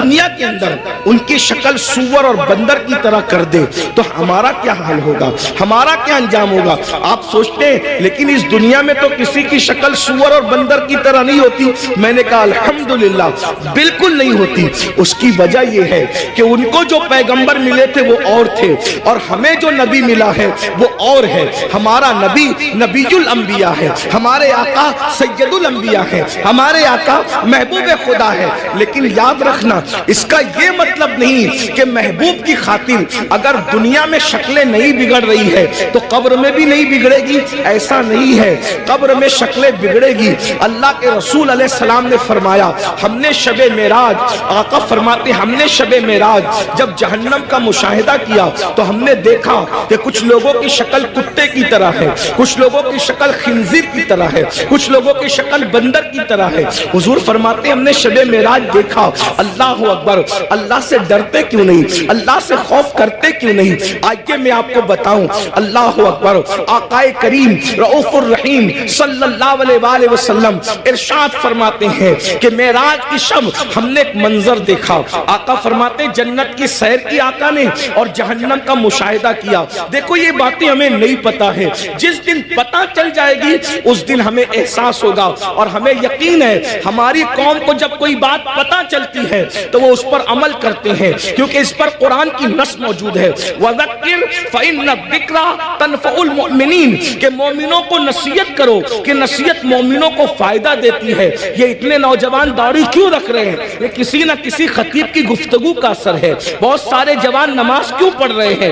دنیا کے اندر ان کی شکل سور اور بندر کی طرح کر دے تو ہمارا کیا حال ہوگا، ہمارا کیا انجام ہوگا؟ آپ سوچتے ہیں لیکن اس دنیا میں تو کسی کی شکل سور اور بندر کی طرح نہیں ہوتی۔ میں نے کہا الحمدللہ بالکل نہیں ہوتی۔ اس کی وجہ یہ ہے کہ ان کو جو پیغمبر ملے تھے وہ اور تھے، اور ہمیں جو نبی ملا ہے وہ اور ہے۔ ہمارا نبی نبی الانبیاء ہے، ہمارے آقا سید الانبیاء ہے، ہمارے آقا محبوب خدا ہے۔ لیکن یاد رکھنا اس کا یہ مطلب نہیں کہ محبوب کی خاطر اگر دنیا میں شکلیں نہیں بگڑ رہی ہے تو قبر میں بھی نہیں بگڑے گی، ایسا نہیں ہے۔ قبر میں شکلیں بگڑے گی۔ اللہ کے رسول علیہ السلام نے فرمایا ہم نے شب معراج، آقا فرماتے ہم نے شب معراج جب جہنم کا مشاہدہ کیا تو ہم نے دیکھا کہ کچھ لوگوں کی شکل کتے کی طرح ہے، کچھ لوگوں کی شکل خنزیر کی طرح ہے، کچھ لوگوں کی شکل بندر کی طرح ہے۔ حضور فرماتے ہم نے شب معراج دیکھا، اللہ اکبر، اللہ سے ڈرتے کیوں نہیں، اللہ سے خوف کرتے کیوں نہیں؟ آئیے میں آپ کو بتاؤں، اللہ اکبر، آقا کریم رؤوف الرحیم صلی اللہ علیہ وآلہ وسلم ارشاد فرماتے ہیں کہ معراج کی شب ہم نے ایک منظر دیکھا۔ آقا فرماتے ہیں جنت کی سیر کی آقا نے اور جہنم کا مشاہدہ کیا۔ دیکھو یہ باتیں ہمیں نہیں پتا ہے، جس دن پتا چل جائے گی اس دن ہمیں احساس ہوگا، اور ہمیں یقین ہے ہماری قوم کو جب کوئی بات پتا چلتی ہے تو وہ اس پر عمل کرتے ہیں، کیونکہ اس پر قرآن کی نص موجود ہے وَذَكِّرْ فَإِنَّ الذِّكْرَى تَنفَعُ الْمُؤْمِنِينَ کہ مومنوں کو نصیحت کرو کہ نصیحت مومنوں کو فائدہ دیتی ہے۔ یہ اتنے نوجوان داڑھی کیوں رکھ رہے ہیں؟ یہ کسی نہ کسی خطیب کی گفتگو کا اثر ہے۔ بہت سارے جوان نماز کیوں پڑھ رہے ہیں؟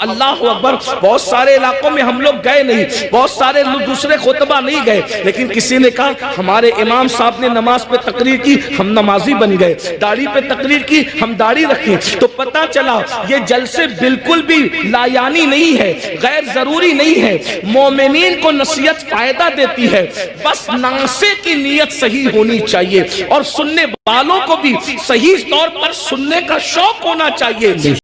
اللہ اکبر، بہت سارے علاقوں میں ہم لوگ گئے نہیں، بہت سارے دوسرے خطبہ نہیں گئے، لیکن کسی نے کہا ہمارے امام صاحب نے نماز پہ تقریر کی ہم نمازی بن گئے، داڑھی پہ تقریر کی ہم داڑھی رکھیں، تو پتہ چلا یہ جلسے بالکل بھی لایانی نہیں ہے، غیر ضروری نہیں ہے۔ مومنین کو نصیحت فائدہ دیتی ہے، بس ناصح کی نیت صحیح ہونی چاہیے، اور سننے والوں کو بھی صحیح طور پر سننے کا شوق ہونا چاہیے۔